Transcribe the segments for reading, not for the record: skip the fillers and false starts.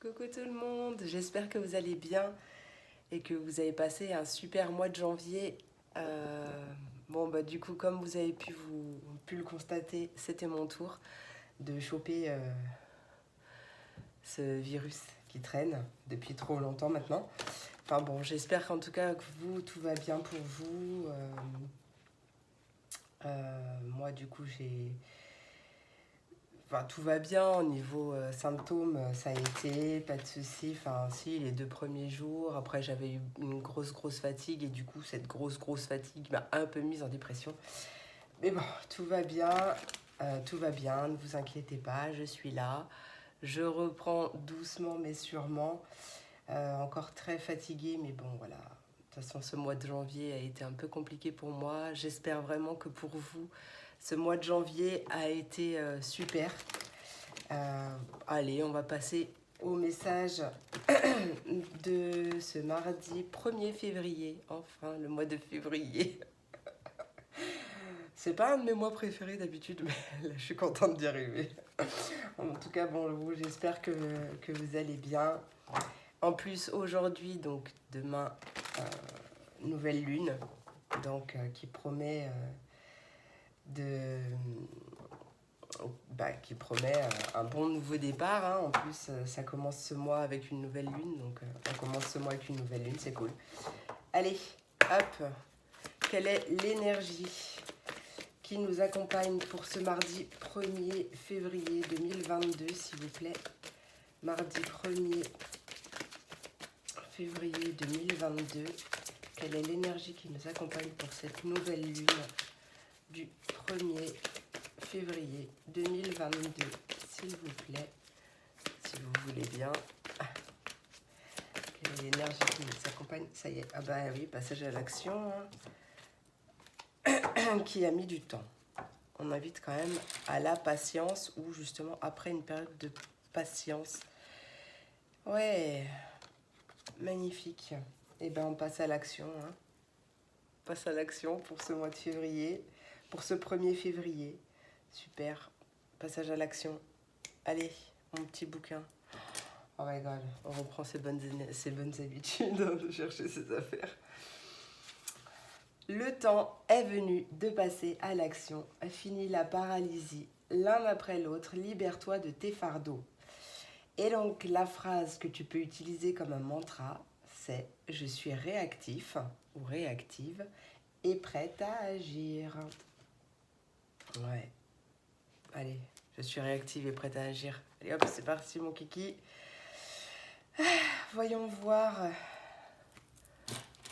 Coucou tout le monde, j'espère que vous allez bien et que vous avez passé un super mois de janvier. Du coup, comme vous avez pu le constater, c'était mon tour de choper ce virus qui traîne depuis trop longtemps maintenant. Enfin bon, j'espère qu'en tout cas que vous, tout va bien pour vous. Moi, du coup, Enfin, tout va bien au niveau symptômes, ça a été, pas de soucis. Enfin, si, les 2 premiers jours. Après, j'avais eu une grosse fatigue et du coup, cette grosse fatigue m'a un peu mise en dépression. Mais bon, tout va bien, ne vous inquiétez pas, je suis là. Je reprends doucement mais sûrement. Encore très fatiguée, mais bon, voilà. De toute façon, ce mois de janvier a été un peu compliqué pour moi. J'espère vraiment que pour vous, ce mois de janvier a été super. Allez, on va passer au message de ce mardi 1er février. Enfin, le mois de février. C'est pas un de mes mois préférés d'habitude, mais là, je suis contente d'y arriver. En tout cas, bon, j'espère que vous allez bien. En plus, aujourd'hui, donc demain, nouvelle lune, donc qui promet qui promet un bon nouveau départ. Hein. En plus, ça commence ce mois avec une nouvelle lune, donc on commence ce mois avec une nouvelle lune, c'est cool. Allez, hop, quelle est l'énergie qui nous accompagne pour ce mardi 1er février 2022, s'il vous plaît. Mardi 1er février 2022, quelle est l'énergie qui nous accompagne pour cette nouvelle lune du 1er février 2022, s'il vous plaît, si vous voulez bien. Quelle est l'énergie qui nous accompagne? Ça y est, ah bah oui, passage à l'action, hein, qui a mis du temps. On invite quand même à la patience, ou justement après une période de patience. Ouais, magnifique. Et ben on passe à l'action. Hein. On passe à l'action pour ce mois de février, pour ce 1er février. Super, passage à l'action. Allez, mon petit bouquin. Oh my god, on reprend ses bonnes habitudes de chercher ses affaires. Le temps est venu de passer à l'action. Finis la paralysie l'un après l'autre. Libère-toi de tes fardeaux. Et donc, la phrase que tu peux utiliser comme un mantra, c'est « Je suis réactif ou réactive et prête à agir ». Ouais. Allez, je suis réactive et prête à agir. Allez hop, c'est parti mon kiki. Voyons voir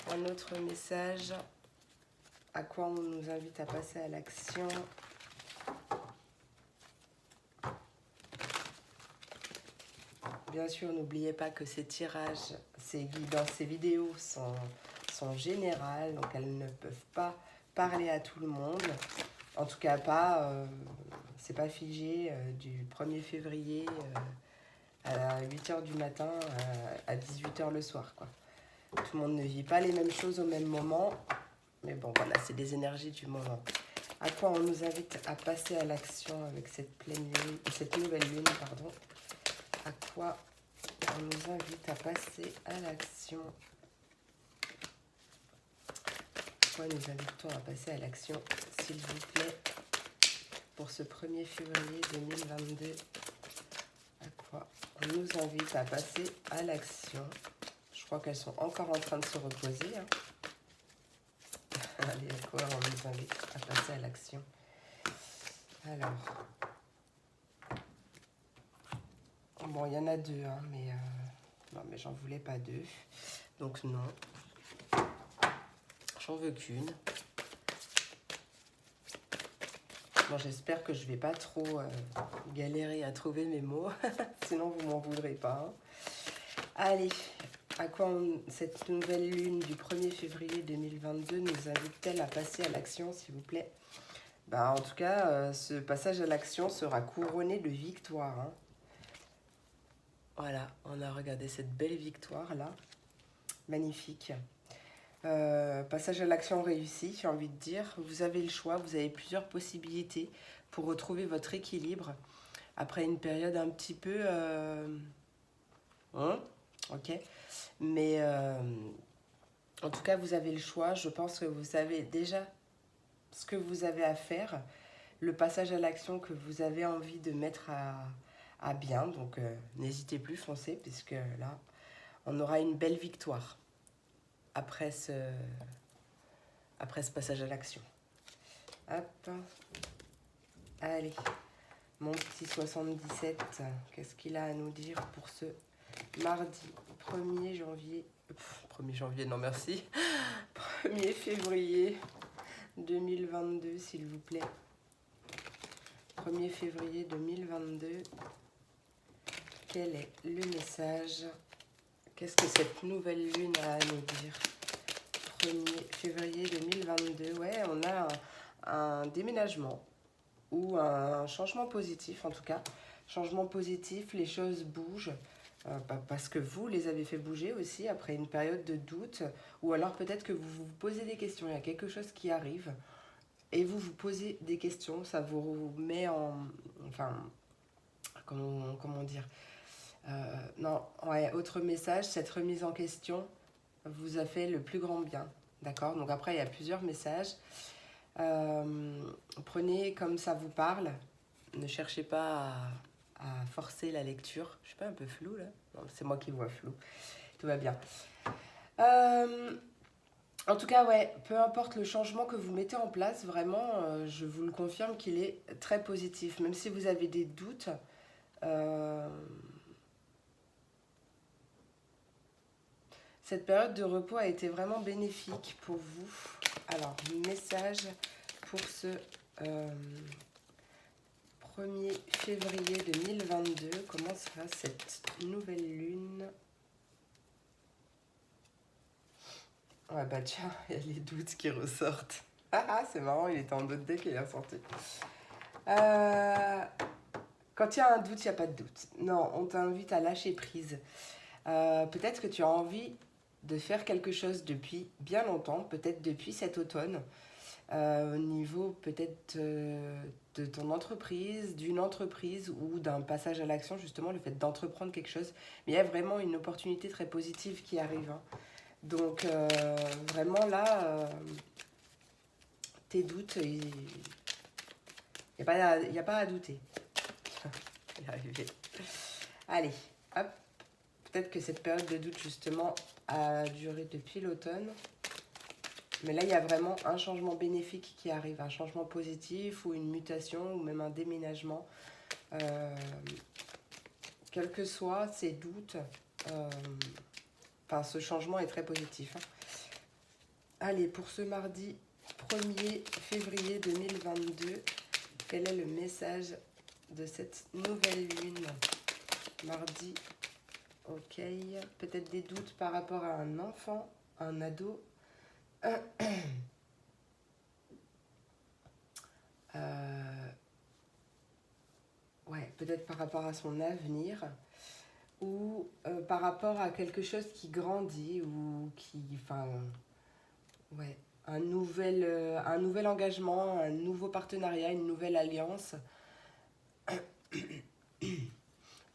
un autre message. À quoi on nous invite à passer à l'action. Bien sûr, n'oubliez pas que ces tirages, ces guidances, ces vidéos sont générales, donc elles ne peuvent pas parler à tout le monde. En tout cas, c'est pas figé du 1er février à 8h du matin à 18h le soir, quoi. Tout le monde ne vit pas les mêmes choses au même moment. Mais bon, voilà, c'est des énergies du moment. À quoi on nous invite à passer à l'action avec cette nouvelle lune, pardon. À quoi on nous invite à passer à l'action. À quoi nous invitons à passer à l'action, s'il vous plaît, pour ce 1er février 2022. À quoi on nous invite à passer à l'action. Je crois qu'elles sont encore en train de se reposer. Hein. Allez, à quoi on nous invite à passer à l'action. Alors, bon, il y en a deux, hein, mais non, mais j'en voulais pas deux. Donc non, j'en veux qu'une. Bon, j'espère que je vais pas trop galérer à trouver mes mots, sinon vous m'en voudrez pas. Hein. Allez, à quoi cette nouvelle lune du 1er février 2022 nous invite-t-elle à passer à l'action, s'il vous plaît? En tout cas, ce passage à l'action sera couronné de victoire. Hein. Voilà, on a regardé cette belle victoire-là. Magnifique. Passage à l'action réussi, j'ai envie de dire. Vous avez le choix, vous avez plusieurs possibilités pour retrouver votre équilibre après une période un petit peu Hein? Ok. Mais en tout cas, vous avez le choix. Je pense que vous savez déjà ce que vous avez à faire, le passage à l'action que vous avez envie de mettre à bien. Donc, n'hésitez plus, foncez, puisque là, on aura une belle victoire après ce passage à l'action. Hop. Allez, mon petit 77, qu'est-ce qu'il a à nous dire pour ce mardi 1er janvier 1er janvier, non merci. 1er février 2022, s'il vous plaît. 1er février 2022. Quel est le message? Qu'est-ce que cette nouvelle lune a à nous dire? 1er février 2022. Ouais, on a un déménagement ou un changement positif, en tout cas. Changement positif, les choses bougent. Parce que vous les avez fait bouger aussi après une période de doute, ou alors peut-être que vous vous posez des questions, il y a quelque chose qui arrive, et vous vous posez des questions, ça vous met en... Enfin, comment dire non, ouais, autre message, cette remise en question vous a fait le plus grand bien, d'accord? Donc après, il y a plusieurs messages. Prenez comme ça vous parle, ne cherchez pas à forcer la lecture. Je suis pas un peu floue là? Non, c'est moi qui vois flou. Tout va bien. En tout cas, ouais, peu importe le changement que vous mettez en place, vraiment, je vous le confirme qu'il est très positif. Même si vous avez des doutes, cette période de repos a été vraiment bénéfique pour vous. Alors, message pour ce 1er février 2022. Comment sera cette nouvelle lune? Ouais, bah tiens, il y a les doutes qui ressortent. Ah, c'est marrant, il était en doute dès qu'il est ressorti. Quand il y a un doute, il n'y a pas de doute. Non, on t'invite à lâcher prise. Peut-être que tu as envie de faire quelque chose depuis bien longtemps, peut-être depuis cet automne, au niveau peut-être de ton entreprise, d'une entreprise ou d'un passage à l'action, justement, le fait d'entreprendre quelque chose. Mais il y a vraiment une opportunité très positive qui arrive. Hein. Donc, vraiment là, tes doutes, il n'y a pas à douter. Y arriver. Allez, hop. Peut-être que cette période de doute, justement, a duré depuis l'automne. Mais là, il y a vraiment un changement bénéfique qui arrive, un changement positif ou une mutation ou même un déménagement. Quels que soient ces doutes, ce changement est très positif. Hein. Allez, pour ce mardi 1er février 2022, quel est le message de cette nouvelle lune? Mardi, ok. Peut-être des doutes par rapport à un enfant, un ado. Ouais, peut-être par rapport à son avenir ou par rapport à quelque chose qui grandit ou qui, ouais, un nouvel engagement, un nouveau partenariat, une nouvelle alliance.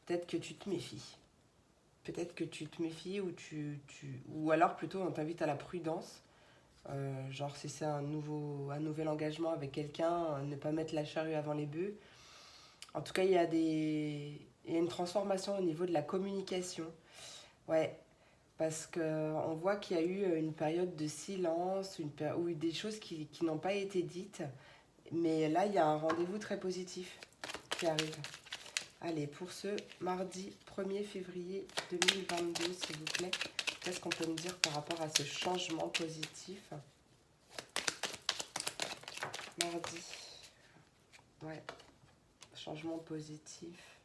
Peut-être que tu te méfies. Peut-être que tu te méfies ou alors plutôt on t'invite à la prudence. Genre si c'est un nouvel engagement avec quelqu'un, ne pas mettre la charrue avant les bœufs. En tout cas, il y a une transformation au niveau de la communication. Ouais, parce qu'on voit qu'il y a eu une période de silence, ou des choses qui n'ont pas été dites. Mais là, il y a un rendez-vous très positif qui arrive. Allez, pour ce mardi 1er février 2022, s'il vous plaît, qu'est-ce qu'on peut me dire par rapport à ce changement positif? Mardi. Ouais. Changement positif.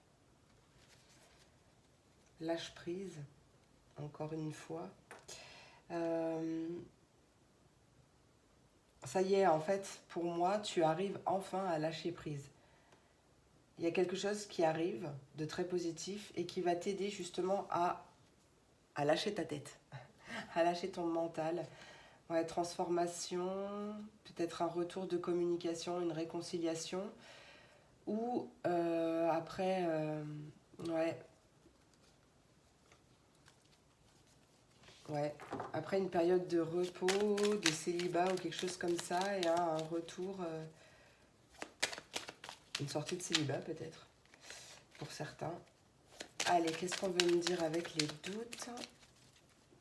Lâche prise. Encore une fois. Ça y est, en fait, pour moi, tu arrives enfin à lâcher prise. Il y a quelque chose qui arrive de très positif et qui va t'aider justement à lâcher ta tête, à lâcher ton mental. Ouais, transformation, peut-être un retour de communication, une réconciliation. Ou après, ouais, Ouais. Après une période de repos, de célibat ou quelque chose comme ça, et un retour, une sortie de célibat peut-être, pour certains. Allez, qu'est-ce qu'on veut me dire avec les doutes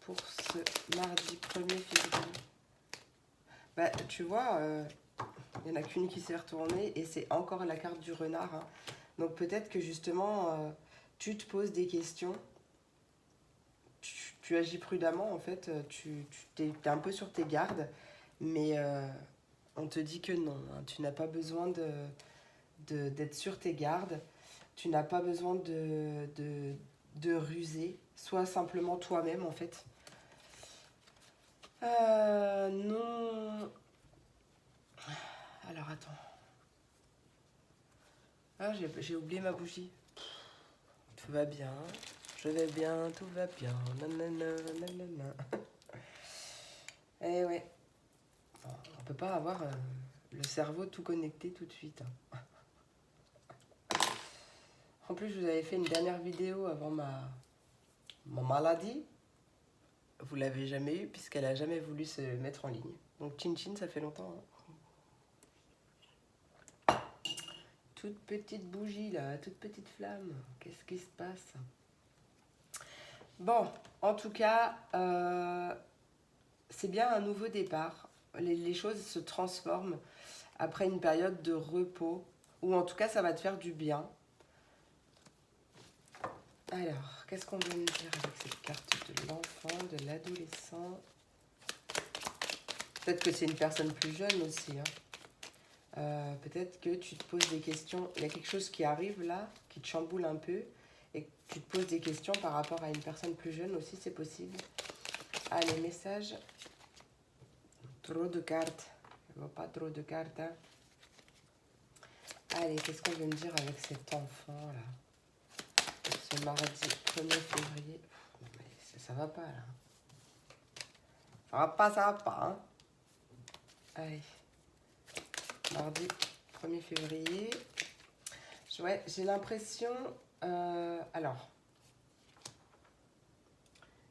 pour ce mardi 1er février? Bah, tu vois, il n'y en a qu'une qui s'est retournée et c'est encore la carte du renard, hein. Donc peut-être que justement, tu te poses des questions, tu agis prudemment en fait, tu t'es un peu sur tes gardes, mais on te dit que non, hein, tu n'as pas besoin d'être sur tes gardes, tu n'as pas besoin de ruser, sois simplement toi-même en fait. Non. Alors attends. Ah, j'ai oublié ma bougie. Tout va bien. Je vais bien, tout va bien. Nanana, nanana. Eh ouais. Bon, on peut pas avoir le cerveau tout connecté tout de suite, hein. En plus, je vous avais fait une dernière vidéo avant ma maladie. Vous l'avez jamais eue puisqu'elle a jamais voulu se mettre en ligne. Donc Chin Chin, ça fait longtemps, hein. Toute petite bougie là, toute petite flamme. Qu'est-ce qui se passe? Bon, en tout cas, c'est bien un nouveau départ. Les choses se transforment après une période de repos, ou en tout cas, ça va te faire du bien. Alors, qu'est-ce qu'on veut me dire avec cette carte de l'enfant, de l'adolescent? Peut-être que c'est une personne plus jeune aussi, hein. Peut-être que tu te poses des questions. Il y a quelque chose qui arrive là, qui te chamboule un peu, et que tu te poses des questions par rapport à une personne plus jeune aussi, c'est possible. Allez, message. Trop de cartes. Je vois pas trop de cartes, hein. Allez, qu'est-ce qu'on veut me dire avec cet enfant là? Ce mardi 1er février. Ça va pas là. Ça va pas, hein. Allez. Mardi 1er février. Ouais, j'ai l'impression. Alors.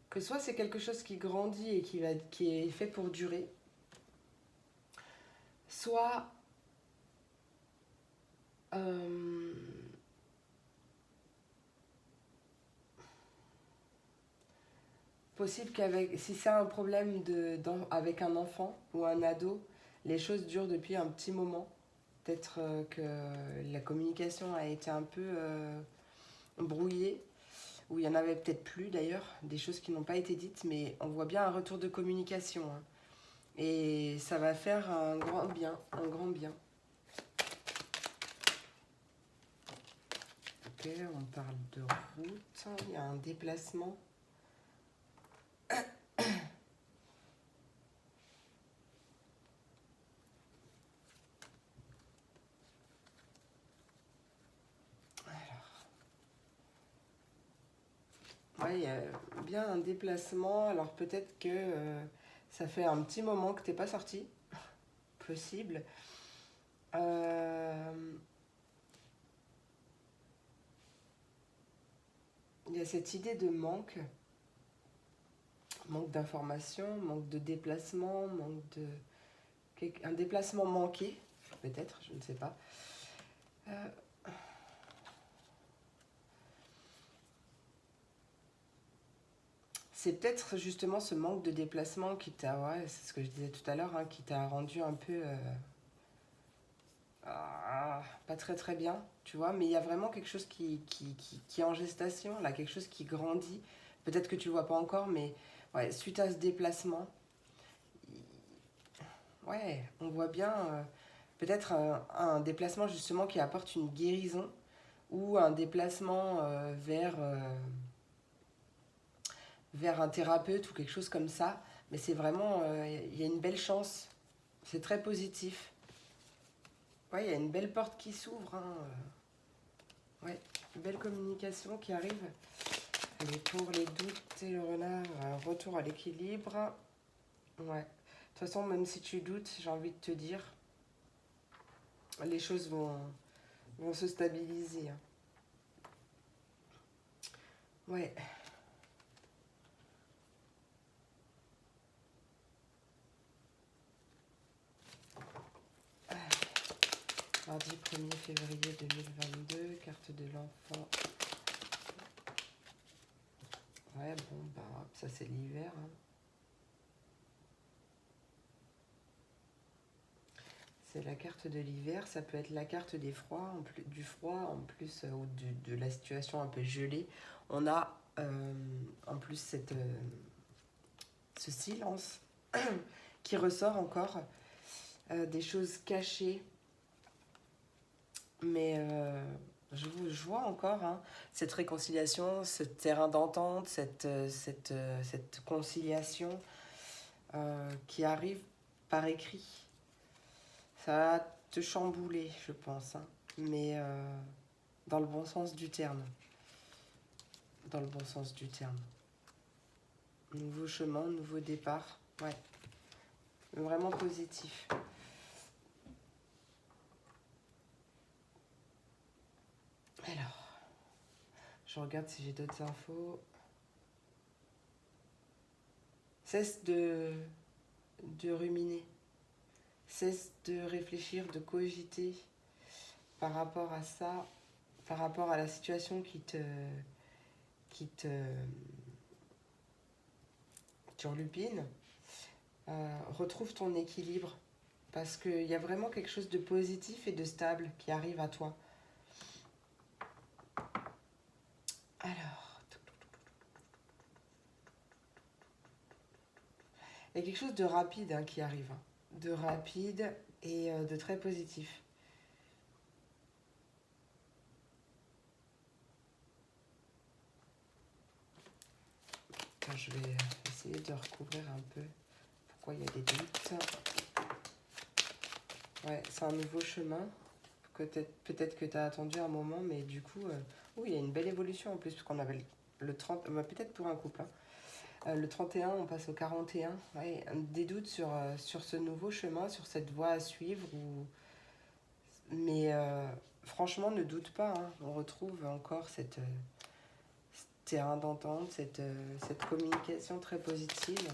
Que soit c'est quelque chose qui grandit et qui est fait pour durer. Soit. Possible qu'avec, si c'est un problème avec un enfant ou un ado, les choses durent depuis un petit moment. Peut-être que la communication a été un peu brouillée, ou il y en avait peut-être plus d'ailleurs, des choses qui n'ont pas été dites, mais on voit bien un retour de communication, hein. Et ça va faire un grand bien, un grand bien. Ok, on parle de route, il y a un déplacement. Ouais, il y a bien un déplacement. Alors peut-être que ça fait un petit moment que t'es pas sorti. Possible. Il y a cette idée de manque. Manque d'information, manque de déplacement, manque de... Un déplacement manqué, peut-être, je ne sais pas. C'est peut-être justement ce manque de déplacement qui t'a, ouais, c'est ce que je disais tout à l'heure, hein, qui t'a rendu un peu pas très très bien, tu vois. Mais il y a vraiment quelque chose qui est en gestation, là, quelque chose qui grandit. Peut-être que tu le vois pas encore, mais ouais, suite à ce déplacement, ouais, on voit bien peut-être un déplacement justement qui apporte une guérison ou un déplacement vers un thérapeute ou quelque chose comme ça. Mais c'est vraiment, il y a une belle chance. C'est très positif. Ouais, il y a une belle porte qui s'ouvre, hein. Ouais, une belle communication qui arrive. Allez, pour les doutes et le renard, un retour à l'équilibre. Ouais. De toute façon, même si tu doutes, j'ai envie de te dire, les choses vont se stabiliser, hein. Ouais. Mardi 1er février 2022, carte de l'enfant. Ouais, bon, bah, ça c'est l'hiver. Hein. C'est la carte de l'hiver, ça peut être la carte des froids, du froid, en plus, ou de la situation un peu gelée. On a en plus ce silence qui ressort encore, des choses cachées. Mais je vois encore hein, cette réconciliation, ce terrain d'entente, cette conciliation qui arrive par écrit. Ça va te chambouler, je pense, hein, mais dans le bon sens du terme. Dans le bon sens du terme. Nouveau chemin, nouveau départ, ouais. Vraiment positif. Alors, je regarde si j'ai d'autres infos. Cesse de ruminer. Cesse de réfléchir, de cogiter par rapport à ça, par rapport à la situation qui te turlupine. Retrouve ton équilibre parce qu'il y a vraiment quelque chose de positif et de stable qui arrive à toi. Alors, il y a quelque chose de rapide hein, qui arrive. Hein. De rapide et de très positif. Enfin, je vais essayer de recouvrir un peu pourquoi il y a des doutes. Ouais, c'est un nouveau chemin. Peut-être que tu as attendu un moment, mais du coup, oui, il y a une belle évolution en plus, parce qu'on avait le 30, peut-être pour un couple. Hein. Le 31, on passe au 41. Ouais, des doutes sur ce nouveau chemin, sur cette voie à suivre. Mais franchement, ne doute pas. Hein. On retrouve encore ce terrain d'entente, cette communication très positive.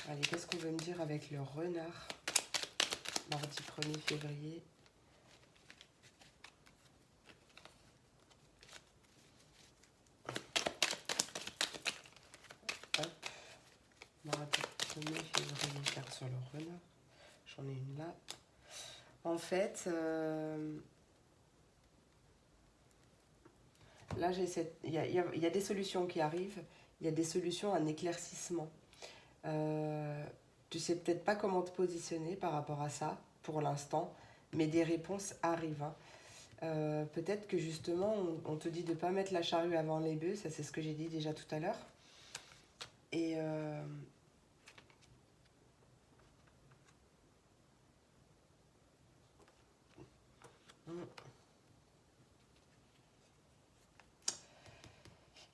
Allez, qu'est-ce qu'on veut me dire avec le renard? Mardi 1er février. Hop. Mardi 1er février, carte sur le renard. J'en ai une là. En fait, là, il y a des solutions qui arrivent. Il y a des solutions, un éclaircissement. Tu sais peut-être pas comment te positionner par rapport à ça pour l'instant, mais des réponses arrivent. Hein. Peut-être que justement, on te dit de ne pas mettre la charrue avant les bœufs, ça c'est ce que j'ai dit déjà tout à l'heure. Et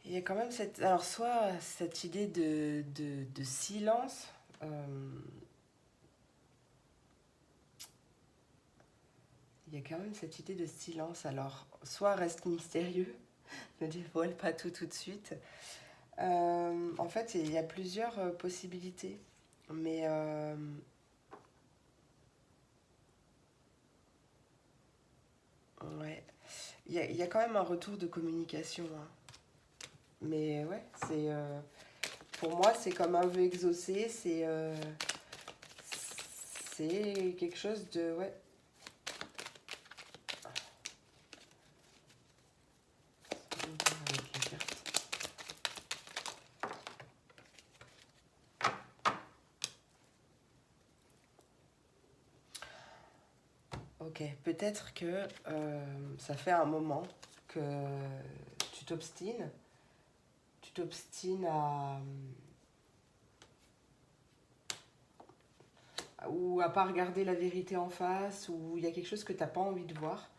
il y a quand même alors soit cette idée de silence. Il y a quand même cette idée de silence. Alors, soit reste mystérieux, ne dévoile pas tout de suite. En fait, il y a plusieurs possibilités. Mais ouais, il y a quand même un retour de communication. Hein. Mais ouais, pour moi, c'est comme un vœu exaucé. C'est quelque chose de... Ouais. Ok, peut-être que ça fait un moment que tu t'obstines ou à pas regarder la vérité en face, ou il y a quelque chose que tu n'as pas envie de voir,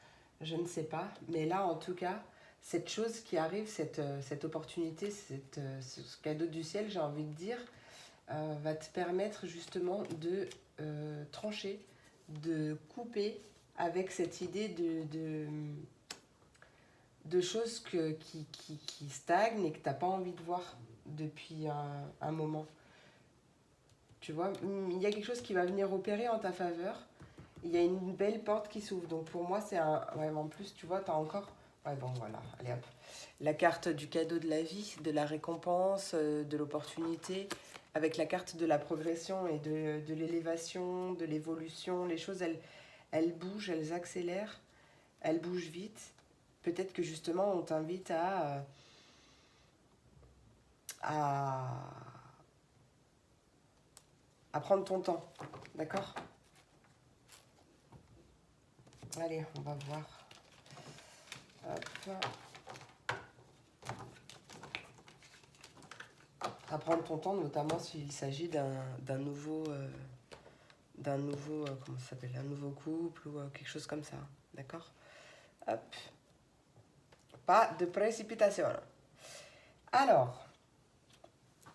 je ne sais pas. Mais là, en tout cas, cette chose qui arrive, cette opportunité, ce cadeau du ciel, j'ai envie de dire, va te permettre justement de trancher, de couper avec cette idée de choses qui stagnent et que tu n'as pas envie de voir depuis un moment. Tu vois, il y a quelque chose qui va venir opérer en ta faveur il y a une belle porte qui s'ouvre. Donc pour moi, c'est un... Ouais, en plus, tu vois, tu as encore... Ouais, bon, voilà, allez hop. La carte du cadeau de la vie, de la récompense, de l'opportunité, avec la carte de la progression et de l'élévation, de l'évolution. Les choses, elles bougent, elles accélèrent, elles bougent vite. Peut-être que justement, on t'invite à, à prendre ton temps, d'accord? Allez, on va voir. Hop. À prendre ton temps, notamment s'il s'agit d'un nouveau, comment ça s'appelle, un nouveau couple ou quelque chose comme ça, d'accord? Hop. Pas de précipitation. Alors,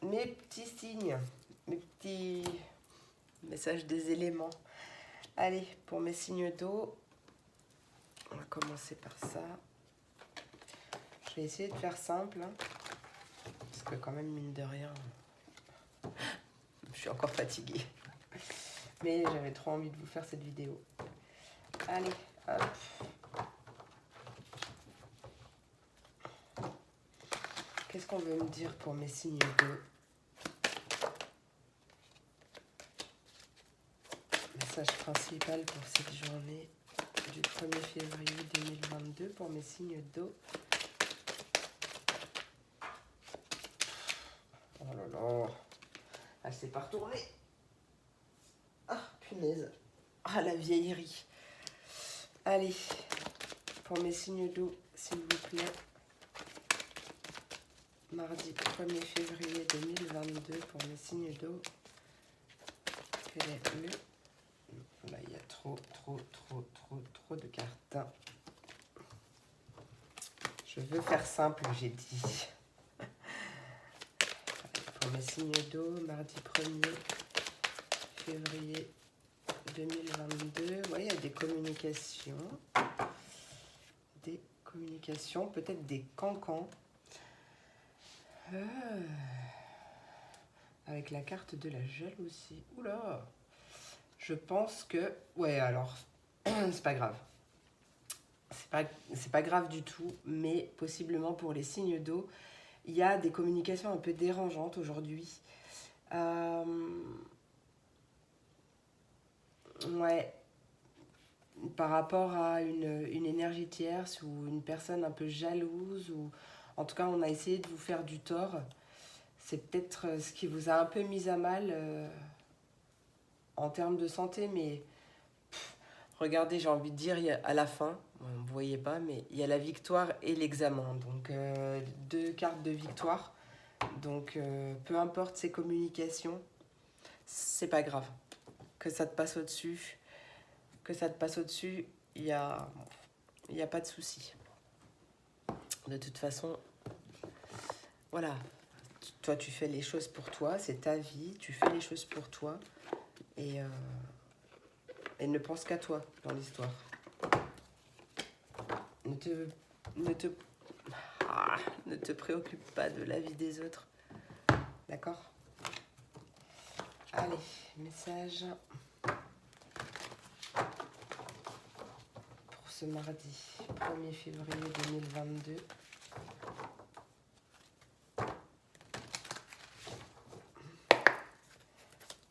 mes petits signes, mes petits messages des éléments. Allez, pour mes signes d'eau, on va commencer par ça. Je vais essayer de faire simple, hein, parce que quand même, mine de rien, je suis encore fatiguée. Mais j'avais trop envie de vous faire cette vidéo. Allez, hop. Qu'est-ce qu'on veut me dire pour mes signes d'eau? Message principal pour cette journée du 1er février 2022 pour mes signes d'eau. Oh là là, elle s'est pas retournée. Ah, punaise. Ah, la vieillerie. Allez, pour mes signes d'eau, s'il vous plaît. Mardi 1er février 2022 pour mes signes d'eau. Quel est le... Là, il y a trop de cartes. Je veux faire simple, j'ai dit. Pour mes signes d'eau, mardi 1er février 2022. Ouais, il y a des communications. Des communications, peut-être des cancans. Avec la carte de la jalousie. Oula! Je pense que... Ouais, alors, c'est pas grave. C'est pas grave du tout, mais possiblement pour les signes d'eau, il y a des communications un peu dérangeantes aujourd'hui. Ouais, par rapport à une énergie tierce ou une personne un peu jalouse, ou en tout cas, on a essayé de vous faire du tort. C'est peut-être ce qui vous a un peu mis à mal en termes de santé, mais regardez, j'ai envie de dire, à la fin, vous ne voyez pas, mais il y a la victoire et l'examen. Donc, deux cartes de victoire. Donc, peu importe ces communications, c'est pas grave. Que ça te passe au-dessus, il n'y a pas de souci. De toute façon, voilà. Toi, tu fais les choses pour toi, c'est ta vie, tu fais les choses pour toi. Et ne pense qu'à toi dans l'histoire. Ne te préoccupe pas de la vie des autres. D'accord? Allez, message pour ce mardi 1er février 2022.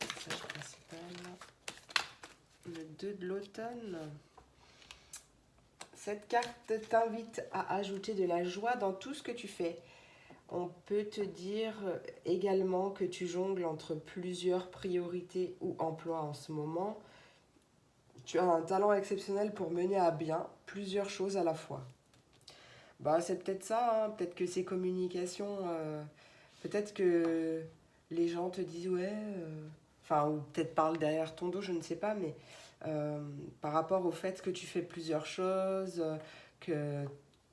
Message principal. Le 2 de l'automne. Cette carte t'invite à ajouter de la joie dans tout ce que tu fais. On peut te dire également que tu jongles entre plusieurs priorités ou emplois en ce moment. Tu as un talent exceptionnel pour mener à bien plusieurs choses à la fois. Bah, c'est peut-être ça, hein. Peut-être que ces communications, peut-être que les gens te disent ouais, enfin, ou peut-être parlent derrière ton dos, je ne sais pas, mais par rapport au fait que tu fais plusieurs choses, que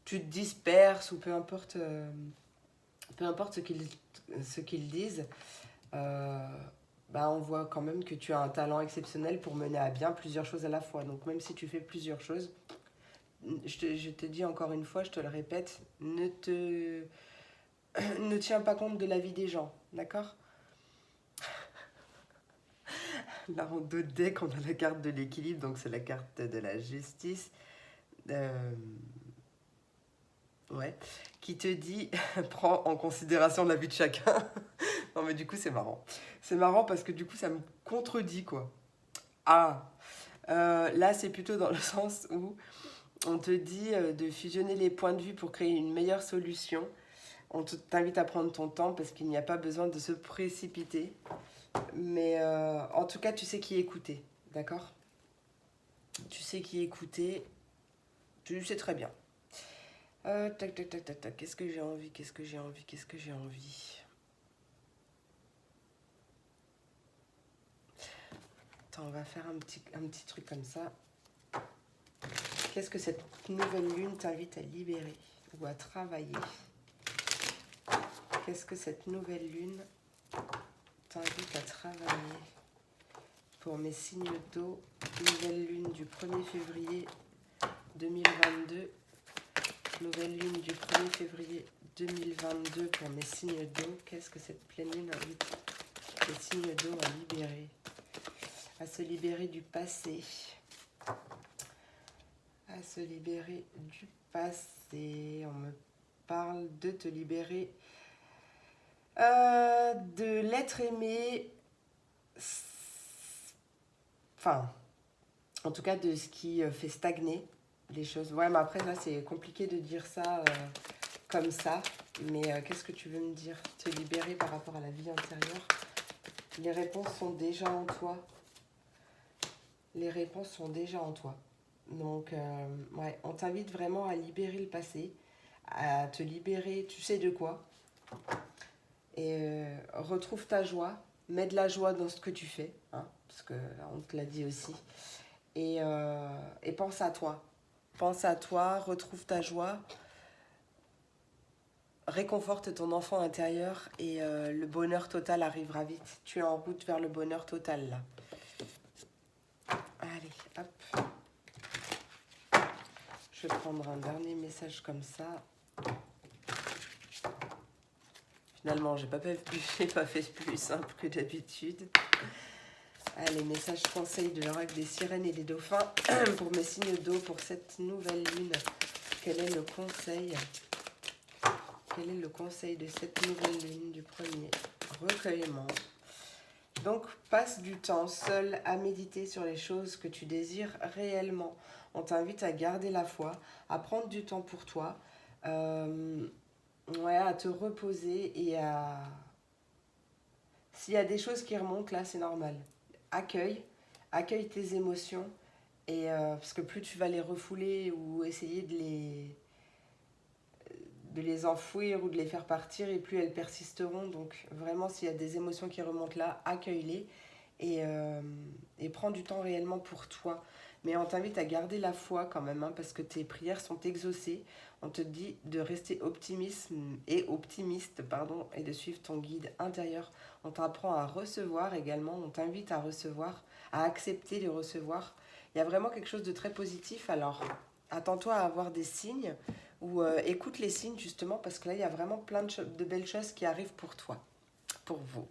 tu te disperses ou peu importe ce qu'ils disent, bah, on voit quand même que tu as un talent exceptionnel pour mener à bien plusieurs choses à la fois. Donc même si tu fais plusieurs choses, je te dis encore une fois, je te le répète, ne tiens pas compte de la vie des gens, d'accord? Là, en dos de deck, on a la carte de l'équilibre, donc c'est la carte de la justice. Ouais, qui te dit, prends en considération la vie de chacun. Non, mais du coup, c'est marrant. C'est marrant parce que du coup, ça me contredit, quoi. Ah, là, c'est plutôt dans le sens où on te dit de fusionner les points de vue pour créer une meilleure solution. On t'invite à prendre ton temps parce qu'il n'y a pas besoin de se précipiter. Mais en tout cas, tu sais qui écouter, d'accord? Tu sais qui écouter, tu le sais très bien. Tac, tac, tac, tac, tac. Qu'est-ce que j'ai envie? Qu'est-ce que j'ai envie? Qu'est-ce que j'ai envie? Attends, on va faire un petit truc comme ça. Qu'est-ce que cette nouvelle lune t'invite à libérer ou à travailler? Qu'est-ce que cette nouvelle lune t'invite à travailler pour mes signes d'eau? Nouvelle lune du 1er février 2022. Nouvelle lune du 1er février 2022 pour mes signes d'eau. Qu'est-ce que cette pleine lune invite les signes d'eau à libérer? À se libérer du passé. À se libérer du passé. On me parle de te libérer de l'être aimé. Enfin, en tout cas de ce qui fait stagner les choses. Ouais, mais après, là, c'est compliqué de dire ça comme ça. Mais qu'est-ce que tu veux me dire? Te libérer par rapport à la vie antérieure? Les réponses sont déjà en toi. Les réponses sont déjà en toi. Donc, ouais, on t'invite vraiment à libérer le passé, à te libérer, tu sais de quoi. Et retrouve ta joie, mets de la joie dans ce que tu fais, hein, parce que on te l'a dit aussi. Et pense à toi. Pense à toi, retrouve ta joie, réconforte ton enfant intérieur et le bonheur total arrivera vite. Tu es en route vers le bonheur total, là. Allez, hop. Je vais prendre un dernier message comme ça. Finalement, j'ai pas fait plus simple que d'habitude. Allez, message conseil de l'oracle des sirènes et des dauphins pour mes signes d'eau pour cette nouvelle lune. Quel est le conseil? Quel est le conseil de cette nouvelle lune du premier recueillement? Donc, passe du temps seul à méditer sur les choses que tu désires réellement. On t'invite à garder la foi, à prendre du temps pour toi, ouais, à te reposer et à... S'il y a des choses qui remontent, là, c'est normal. Accueille tes émotions, et parce que plus tu vas les refouler ou essayer de les enfouir ou de les faire partir, et plus elles persisteront. Donc vraiment, s'il y a des émotions qui remontent là, accueille-les et prends du temps réellement pour toi. Mais on t'invite à garder la foi quand même, hein, parce que tes prières sont exaucées. On te dit de rester optimiste, et de suivre ton guide intérieur. On t'apprend à recevoir également, on t'invite à recevoir, à accepter de recevoir. Il y a vraiment quelque chose de très positif, alors attends-toi à avoir des signes, ou écoute les signes justement, parce que là, il y a vraiment plein de belles choses qui arrivent pour toi, pour vous.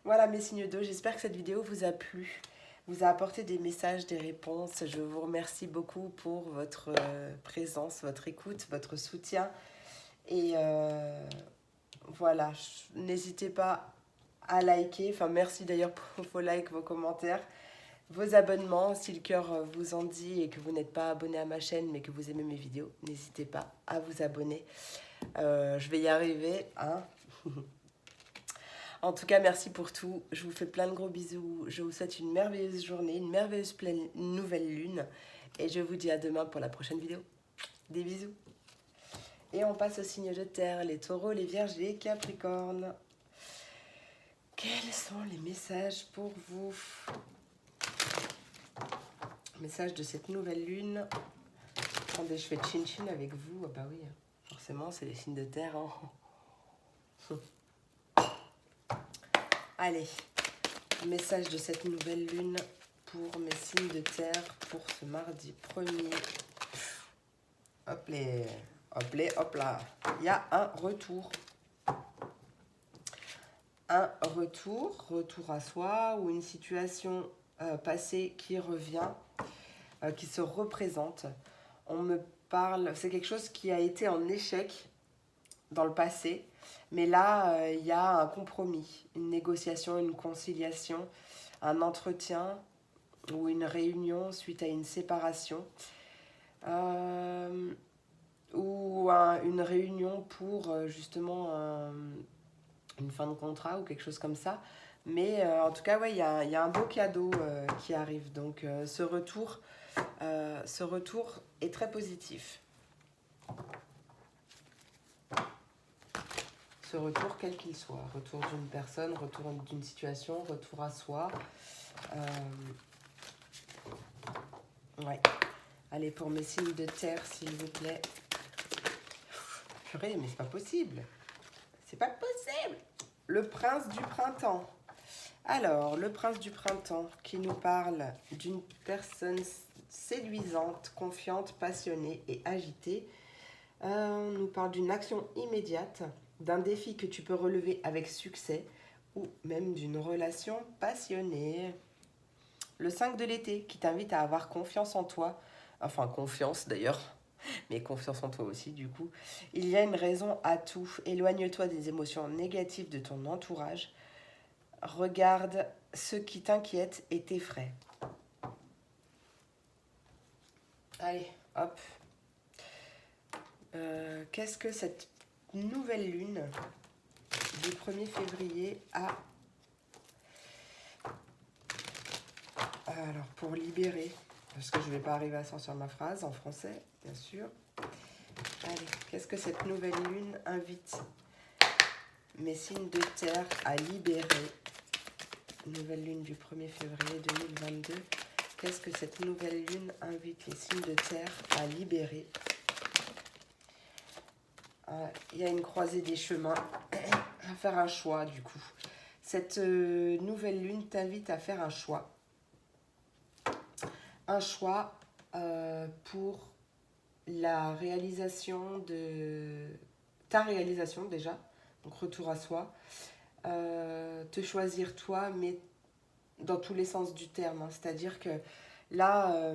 Voilà mes signes d'eau, j'espère que cette vidéo vous a plu, vous a apporté des messages, des réponses. Je vous remercie beaucoup pour votre présence, votre écoute, votre soutien. Et voilà, n'hésitez pas à liker. Enfin, merci d'ailleurs pour vos likes, vos commentaires, vos abonnements. Si le cœur vous en dit et que vous n'êtes pas abonné à ma chaîne, mais que vous aimez mes vidéos, n'hésitez pas à vous abonner. Je vais y arriver, hein. En tout cas, merci pour tout. Je vous fais plein de gros bisous. Je vous souhaite une merveilleuse journée, une merveilleuse nouvelle lune. Et je vous dis à demain pour la prochaine vidéo. Des bisous. Et on passe aux signes de terre, les taureaux, les vierges, les capricornes. Quels sont les messages pour vous? Message de cette nouvelle lune. Attendez, je fais chin-chin avec vous. Ah bah oui, forcément, c'est les signes de terre, hein. Allez, message de cette nouvelle lune pour mes signes de terre pour ce mardi 1er. Hop les, hop là. Il y a un retour. un retour à soi ou une situation passée qui revient, qui se représente. On me parle, c'est quelque chose qui a été en échec dans le passé, mais là, il y a un compromis, une négociation, une conciliation, un entretien ou une réunion suite à une séparation, ou une réunion pour justement une fin de contrat ou quelque chose comme ça. Mais en tout cas, ouais, il y a un beau cadeau qui arrive. Donc ce retour est très positif. Ce retour, quel qu'il soit. Retour d'une personne, retour d'une situation, retour à soi. Ouais. Allez, pour mes signes de terre, s'il vous plaît. Purée, mais c'est pas possible. C'est pas possible. Le prince du printemps. Alors, le prince du printemps qui nous parle d'une personne séduisante, confiante, passionnée et agitée. On nous parle d'une action immédiate, d'un défi que tu peux relever avec succès ou même d'une relation passionnée. Le 5 de l'été qui t'invite à avoir confiance en toi, enfin confiance d'ailleurs, mais confiance en toi aussi du coup. Il y a une raison à tout. Éloigne-toi des émotions négatives de ton entourage. Regarde ce qui t'inquiète et t'effraie. Allez, hop. Qu'est-ce que cette nouvelle lune du 1er février a... Alors, pour libérer, parce que je ne vais pas arriver à sortir ma phrase en français, bien sûr. Allez, qu'est-ce que cette nouvelle lune invite mes signes de terre à libérer? Nouvelle lune du 1er février 2022. Qu'est-ce que cette nouvelle lune invite les signes de terre à libérer? Il y a une croisée des chemins, à faire un choix du coup. Cette nouvelle lune t'invite à faire un choix. Un choix pour la réalisation de ta réalisation déjà, donc retour à soi. Te choisir toi, mais dans tous les sens du terme. Hein. C'est-à-dire que là,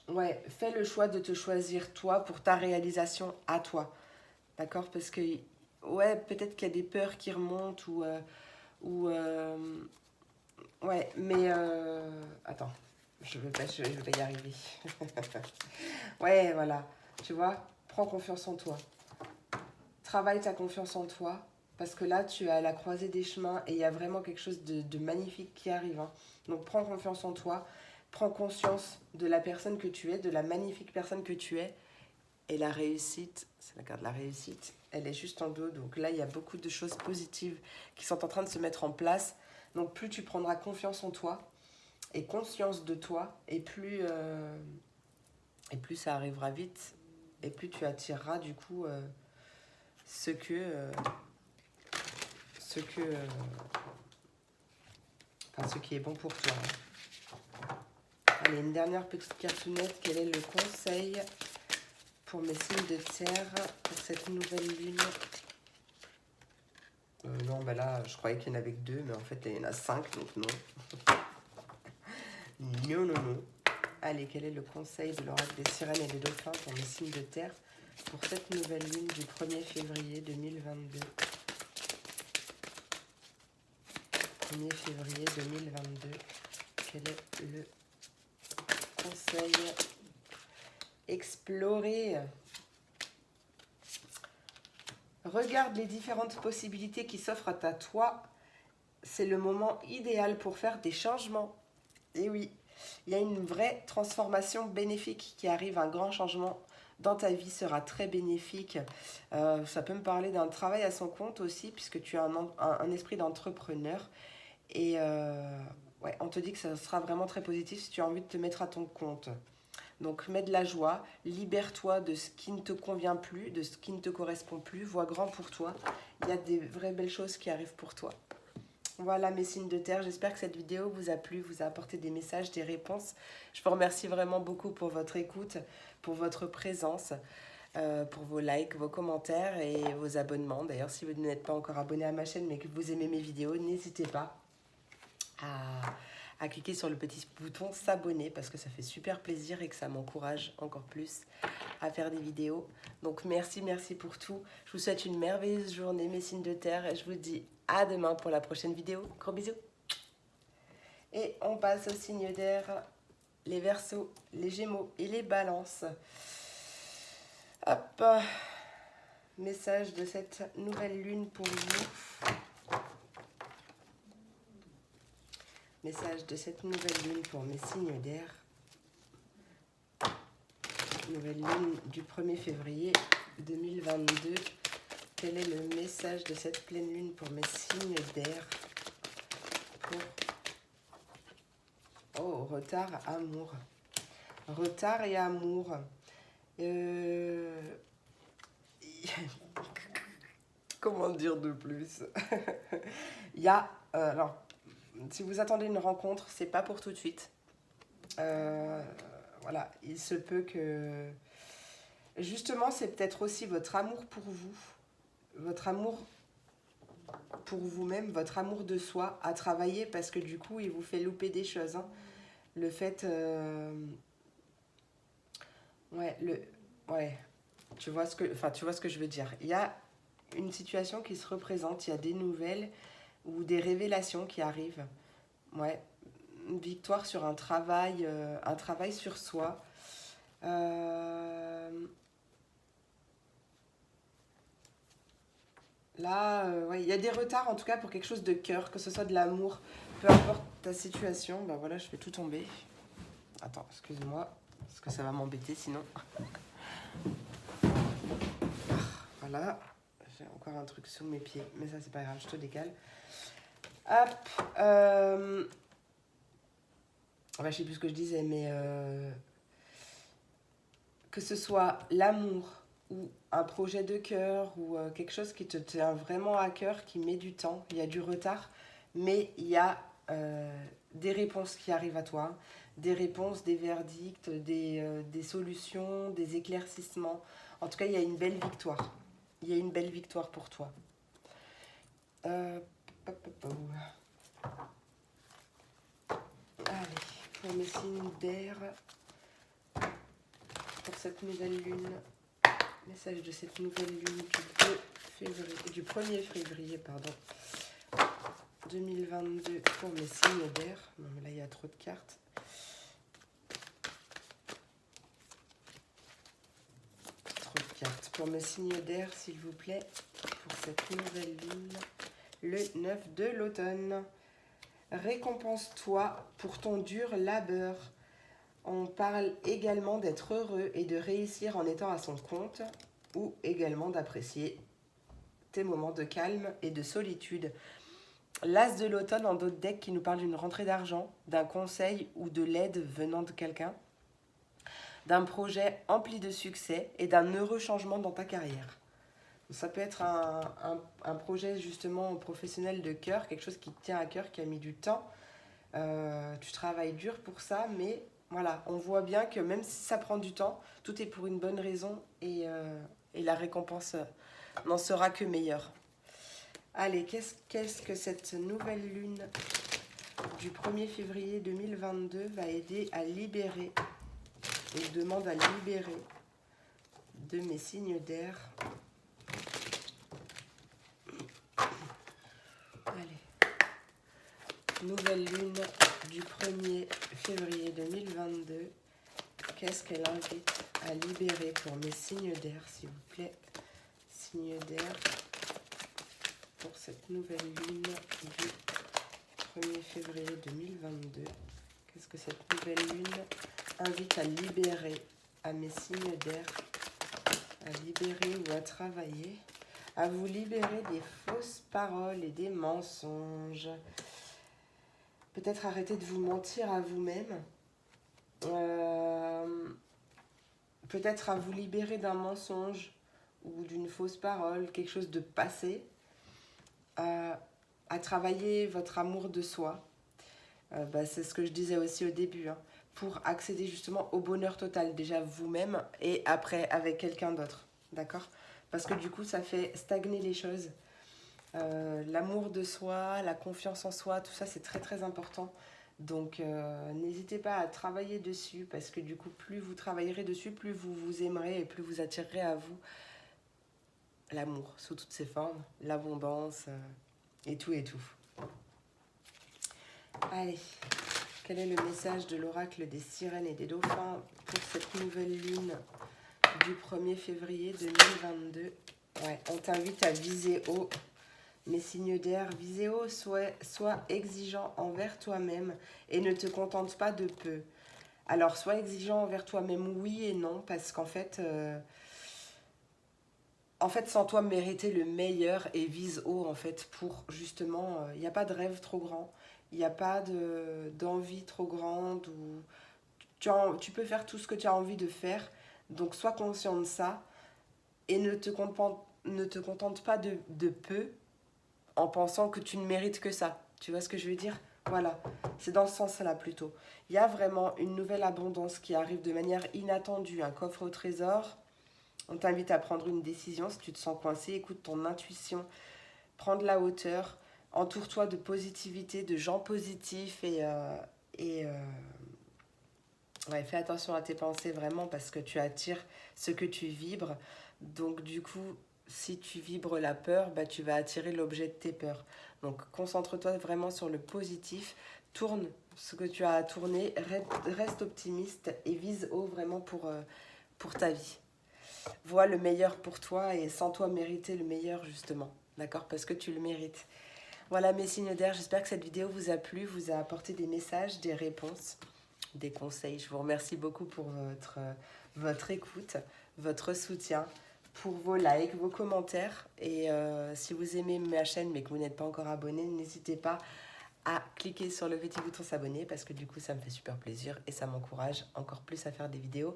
ouais, fais le choix de te choisir toi pour ta réalisation à toi. D'accord? Parce que, ouais, peut-être qu'il y a des peurs qui remontent ouais, mais... attends, je vais y arriver. Ouais, voilà. Tu vois, prends confiance en toi. Travaille ta confiance en toi. Parce que là, tu es à la croisée des chemins et il y a vraiment quelque chose de magnifique qui arrive. Hein. Donc, prends confiance en toi. Prends conscience de la personne que tu es, de la magnifique personne que tu es. Et la réussite, c'est la carte de la réussite, elle est juste en dos. Donc là, il y a beaucoup de choses positives qui sont en train de se mettre en place. Donc plus tu prendras confiance en toi et conscience de toi, et plus ça arrivera vite. Et plus tu attireras du coup ce qui est bon pour toi. Allez, une dernière petite cartounette. Quel est le conseil pour mes signes de terre pour cette nouvelle lune? Non, bah là, je croyais qu'il n'y en avait que 2, mais en fait, il y en a 5, donc non. Non. Allez, quel est le conseil de l'oracle des sirènes et des dauphins pour mes signes de terre pour cette nouvelle lune du 1er février 2022? 1er février 2022, quel est le conseil? Explorer. Regarde les différentes possibilités qui s'offrent à toi. C'est le moment idéal pour faire des changements. Et oui, il y a une vraie transformation bénéfique qui arrive. Un grand changement dans ta vie sera très bénéfique. Ça peut me parler d'un travail à son compte aussi, puisque tu as un esprit d'entrepreneur. Et ouais, on te dit que ça sera vraiment très positif si tu as envie de te mettre à ton compte. Donc mets de la joie, libère-toi de ce qui ne te convient plus, de ce qui ne te correspond plus, vois grand pour toi. Il y a des vraies belles choses qui arrivent pour toi. Voilà mes signes de terre, j'espère que cette vidéo vous a plu, vous a apporté des messages, des réponses. Je vous remercie vraiment beaucoup pour votre écoute, pour votre présence. pour vos likes, vos commentaires et vos abonnements. D'ailleurs, si vous n'êtes pas encore abonné à ma chaîne mais que vous aimez mes vidéos, n'hésitez pas à cliquer sur le petit bouton s'abonner parce que ça fait super plaisir et que ça m'encourage encore plus à faire des vidéos. Donc merci pour tout. Je vous souhaite une merveilleuse journée mes signes de terre et je vous dis à demain pour la prochaine vidéo. Gros bisous. Et on passe aux signes d'air, les Verseaux, les Gémeaux et les Balances. Hop, message de cette nouvelle lune pour vous. Message de cette nouvelle lune pour mes signes d'air. Nouvelle lune du 1er février 2022. Quel est le message de cette pleine lune pour mes signes d'air? Oh, retard, amour. Retard et amour. Comment dire de plus? Il y a... alors, si vous attendez une rencontre, c'est pas pour tout de suite. Voilà, il se peut que... Justement, c'est peut-être aussi votre amour pour vous, votre amour pour vous-même, votre amour de soi à travailler parce que du coup, il vous fait louper des choses. Hein. Le fait... Ouais, tu vois ce que je veux dire. Il y a une situation qui se représente, il y a des nouvelles ou des révélations qui arrivent. Ouais, une victoire sur un travail sur soi. Là, ouais, il y a des retards en tout cas pour quelque chose de cœur, que ce soit de l'amour, peu importe ta situation. Ben voilà, je fais tout tomber. Attends, excuse-moi, parce que ça va m'embêter sinon. Voilà, j'ai encore un truc sous mes pieds, mais ça c'est pas grave, je te décale. Hop, je sais plus ce que je disais, mais que ce soit l'amour ou un projet de cœur ou quelque chose qui te tient vraiment à cœur, qui met du temps, il y a du retard, mais il y a des réponses qui arrivent à toi, des réponses, des verdicts, des solutions, des éclaircissements. En tout cas, il y a une belle victoire. Il y a une belle victoire pour toi. Allez, pour mes signes d'air, pour cette nouvelle lune, message de cette nouvelle lune du 1er février, 2022 pour mes signes d'air. Non mais là il y a trop de cartes. Trop de cartes. Pour mes signes d'air, s'il vous plaît, pour cette nouvelle lune, le 9 de l'automne. Récompense-toi pour ton dur labeur. On parle également d'être heureux et de réussir en étant à son compte ou également d'apprécier tes moments de calme et de solitude. L'As de l'automne en d'autres decks qui nous parle d'une rentrée d'argent, d'un conseil ou de l'aide venant de quelqu'un, d'un projet empli de succès et d'un heureux changement dans ta carrière. Ça peut être un projet justement professionnel de cœur, quelque chose qui te tient à cœur, qui a mis du temps. Tu travailles dur pour ça, mais voilà, on voit bien que même si ça prend du temps, tout est pour une bonne raison et la récompense n'en sera que meilleure. Allez, qu'est-ce que cette nouvelle lune du 1er février 2022 va aider à libérer et demande à libérer de mes signes d'air? Allez, nouvelle lune du 1er février 2022. Qu'est-ce qu'elle invite à libérer pour mes signes d'air, s'il vous plaît? Signes d'air pour cette nouvelle lune du 1er février 2022. Qu'est-ce que cette nouvelle lune invite à libérer à mes signes d'air? À libérer ou à travailler? À vous libérer des fausses paroles et des mensonges. Peut-être arrêter de vous mentir à vous-même. Peut-être à vous libérer d'un mensonge ou d'une fausse parole, quelque chose de passé. À travailler votre amour de soi. C'est ce que je disais aussi au début. Pour accéder justement au bonheur total. Déjà vous-même et après avec quelqu'un d'autre. d'accord? Parce que du coup, ça fait stagner les choses. L'amour de soi, la confiance en soi, tout ça, c'est très très important. Donc, n'hésitez pas à travailler dessus, parce que du coup, plus vous travaillerez dessus, plus vous vous aimerez et plus vous attirerez à vous l'amour sous toutes ses formes, l'abondance et tout et tout. Allez, quel est le message de l'oracle des sirènes et des dauphins pour cette nouvelle lune du 1er février 2022? Ouais, on t'invite à viser haut, mes signes d'air. Viser haut, sois exigeant envers toi-même et ne te contente pas de peu. Alors, sois exigeant envers toi-même, oui et non, parce qu'en fait, sans toi mériter le meilleur et vise haut, en fait, pour justement, il n'y a pas de rêve trop grand, il n'y a pas d'envie trop grande, ou tu peux faire tout ce que tu as envie de faire, donc sois conscient de ça et ne te contente pas de peu en pensant que tu ne mérites que ça. Tu vois ce que je veux dire? Voilà, c'est dans ce sens-là plutôt. Il y a vraiment une nouvelle abondance qui arrive de manière inattendue, un coffre au trésor. On t'invite à prendre une décision si tu te sens coincé. Écoute ton intuition, prends de la hauteur, entoure-toi de positivité, de gens positifs et ouais, fais attention à tes pensées vraiment parce que tu attires ce que tu vibres. Donc du coup, si tu vibres la peur, bah, tu vas attirer l'objet de tes peurs. Donc concentre-toi vraiment sur le positif, tourne ce que tu as à tourner, reste optimiste et vise haut vraiment pour ta vie. Vois le meilleur pour toi et sens-toi mériter le meilleur justement, d'accord? Parce que tu le mérites. Voilà mes signes d'air, j'espère que cette vidéo vous a plu, vous a apporté des messages, des réponses, des conseils. Je vous remercie beaucoup pour votre écoute, votre soutien, pour vos likes, vos commentaires. Et si vous aimez ma chaîne mais que vous n'êtes pas encore abonné, n'hésitez pas à cliquer sur le petit bouton s'abonner parce que du coup ça me fait super plaisir et ça m'encourage encore plus à faire des vidéos.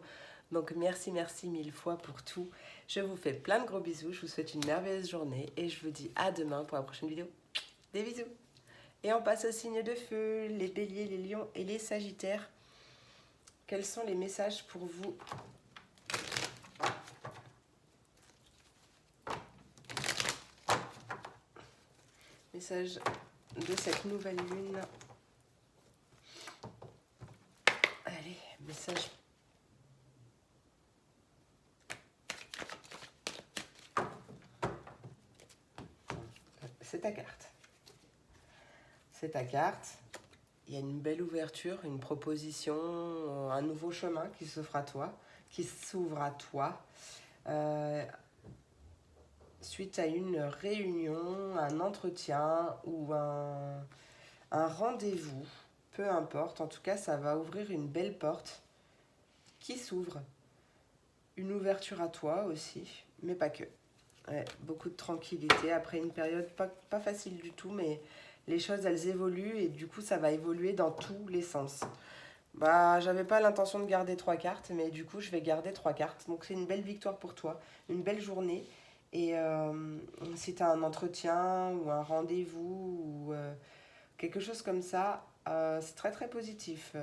Donc merci mille fois pour tout. Je vous fais plein de gros bisous, je vous souhaite une merveilleuse journée et je vous dis à demain pour la prochaine vidéo. Des bisous. Et on passe au signe de feu, les béliers, les lions et les sagittaires. Quels sont les messages pour vous? Message de cette nouvelle lune. Allez, message. C'est ta carte. C'est ta carte. Il y a une belle ouverture, une proposition, un nouveau chemin qui s'ouvre à toi, suite à une réunion, un entretien ou un rendez-vous, peu importe. En tout cas, ça va ouvrir une belle porte qui s'ouvre. Une ouverture à toi aussi, mais pas que. Ouais, beaucoup de tranquillité après une période pas facile du tout, mais les choses, elles évoluent et du coup, ça va évoluer dans tous les sens. Bah, j'avais pas l'intention de garder 3 cartes, mais du coup, je vais garder 3 cartes. Donc, c'est une belle victoire pour toi, une belle journée. Et si tu as un entretien ou un rendez-vous ou quelque chose comme ça, c'est très très positif.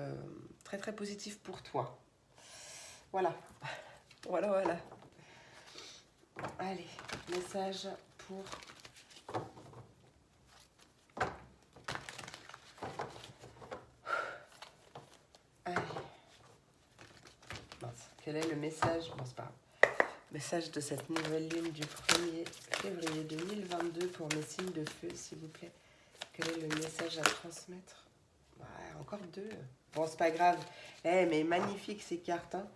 Très très positif pour toi. Voilà. Voilà. Allez, message pour... Allez. Mince. Quel est le message? Bon, c'est pas grave. Message de cette nouvelle lune du 1er février 2022 pour mes signes de feu, s'il vous plaît. Quel est le message à transmettre? Ouais, encore 2. Bon, c'est pas grave. Mais magnifique ces cartes. Hein.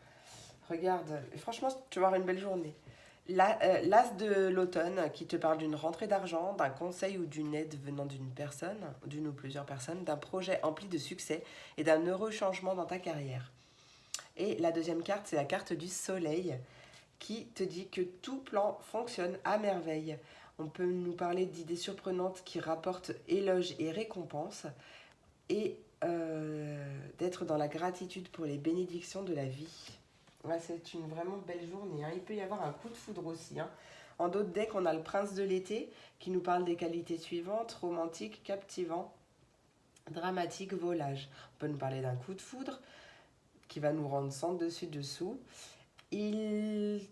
Regarde, franchement, tu vas avoir une belle journée. L'as de l'automne qui te parle d'une rentrée d'argent, d'un conseil ou d'une aide venant d'une personne, d'une ou plusieurs personnes, d'un projet empli de succès et d'un heureux changement dans ta carrière. Et la deuxième carte, c'est la carte du soleil qui te dit que tout plan fonctionne à merveille. On peut nous parler d'idées surprenantes qui rapportent éloges et récompenses et d'être dans la gratitude pour les bénédictions de la vie. Ouais, c'est une vraiment belle journée. Hein. Il peut y avoir un coup de foudre aussi. Hein. En d'autres decks, on a le prince de l'été qui nous parle des qualités suivantes: romantique, captivant, dramatique, volage. On peut nous parler d'un coup de foudre qui va nous rendre sans dessus dessous. Il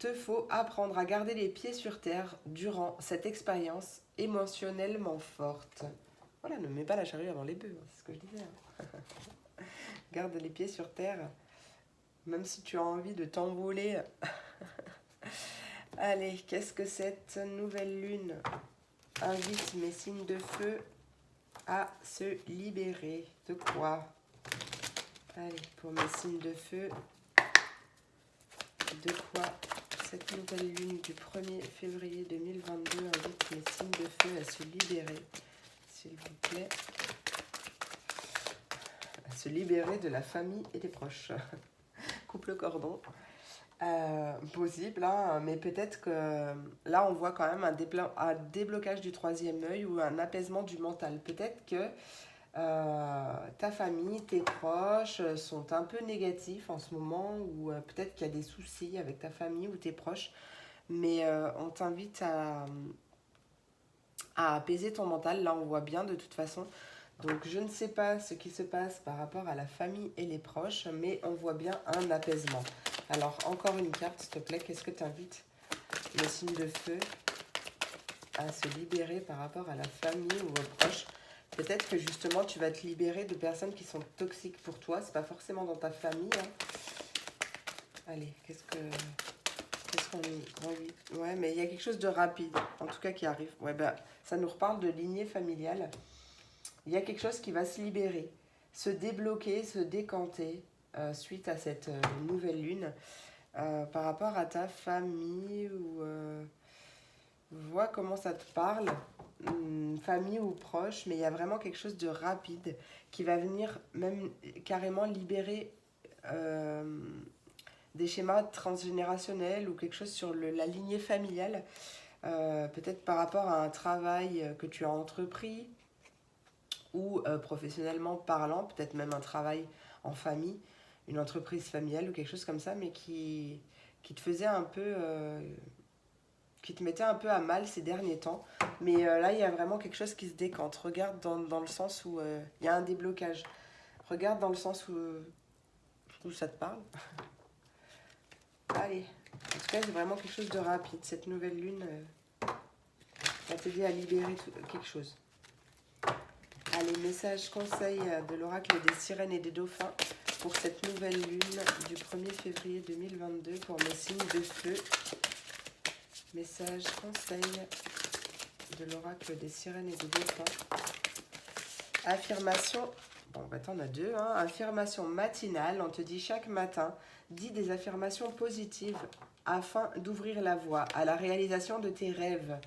te faut apprendre à garder les pieds sur terre durant cette expérience émotionnellement forte. Voilà, ne mets pas la charrue avant les bœufs, c'est ce que je disais. Garde les pieds sur terre, même si tu as envie de t'envoler. Allez, qu'est-ce que cette nouvelle lune invite mes signes de feu à se libérer? De quoi? Allez, pour mes signes de feu, de quoi cette nouvelle lune du 1er février 2022 invite mes signes de feu à se libérer, s'il vous plaît, à se libérer de la famille et des proches. Coupe le cordon. Possible, hein, mais peut-être que là on voit quand même un déblocage du troisième œil ou un apaisement du mental. Peut-être que ta famille, tes proches sont un peu négatifs en ce moment, ou peut-être qu'il y a des soucis avec ta famille ou tes proches, mais on t'invite à apaiser ton mental. Là on voit bien de toute façon. Donc je ne sais pas ce qui se passe par rapport à la famille et les proches, mais on voit bien un apaisement. Alors encore une carte s'il te plaît, qu'est-ce que tu invites le signe de feu à se libérer par rapport à la famille ou aux proches? Peut-être que justement tu vas te libérer de personnes qui sont toxiques pour toi, c'est pas forcément dans ta famille. Hein. Allez, qu'est-ce qu'on dit? Ouais, mais il y a quelque chose de rapide, en tout cas qui arrive. Ouais, bah, ça nous reparle de lignée familiale. Il y a quelque chose qui va se libérer, se débloquer, se décanter suite à cette nouvelle lune par rapport à ta famille ou vois comment ça te parle, famille ou proche, mais il y a vraiment quelque chose de rapide qui va venir même carrément libérer des schémas transgénérationnels ou quelque chose sur la lignée familiale, peut-être par rapport à un travail que tu as entrepris, ou professionnellement parlant, peut-être même un travail en famille, une entreprise familiale ou quelque chose comme ça, mais qui te faisait un peu, qui te mettait un peu à mal ces derniers temps. Mais là, il y a vraiment quelque chose qui se décante. Regarde dans le sens où il y a un déblocage. Regarde dans le sens où ça te parle. Allez, en tout cas, c'est vraiment quelque chose de rapide. Cette nouvelle lune va t'aider à libérer quelque chose. Allez, message conseil de l'oracle des sirènes et des dauphins pour cette nouvelle lune du 1er février 2022 pour mes signes de feu. Message conseil de l'oracle des sirènes et des dauphins. Affirmation, bon, bah t'en as deux, hein. Affirmation matinale, on te dit chaque matin, dis des affirmations positives afin d'ouvrir la voie à la réalisation de tes rêves.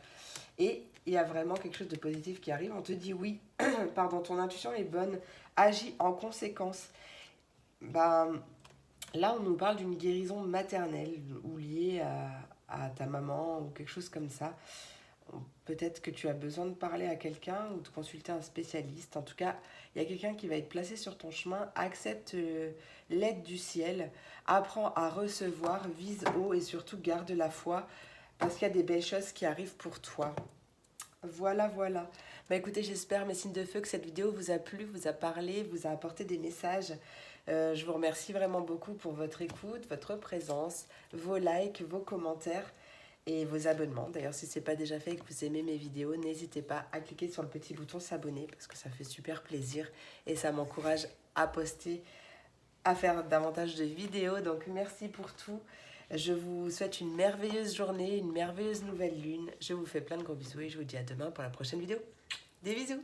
Et il y a vraiment quelque chose de positif qui arrive. On te dit oui, pardon, ton intuition est bonne, agis en conséquence. Ben, là, on nous parle d'une guérison maternelle ou liée à ta maman ou quelque chose comme ça. Peut-être que tu as besoin de parler à quelqu'un ou de consulter un spécialiste. En tout cas, il y a quelqu'un qui va être placé sur ton chemin. Accepte l'aide du ciel. Apprends à recevoir, vise haut et surtout garde la foi parce qu'il y a des belles choses qui arrivent pour toi. Voilà, voilà. Bah écoutez, j'espère, mes signes de feu, que cette vidéo vous a plu, vous a parlé, vous a apporté des messages. Je vous remercie vraiment beaucoup pour votre écoute, votre présence, vos likes, vos commentaires et vos abonnements. D'ailleurs, si ce n'est pas déjà fait et que vous aimez mes vidéos, n'hésitez pas à cliquer sur le petit bouton s'abonner parce que ça fait super plaisir et ça m'encourage à poster, à faire davantage de vidéos. Donc merci pour tout. Je vous souhaite une merveilleuse journée, une merveilleuse nouvelle lune. Je vous fais plein de gros bisous et je vous dis à demain pour la prochaine vidéo. Des bisous!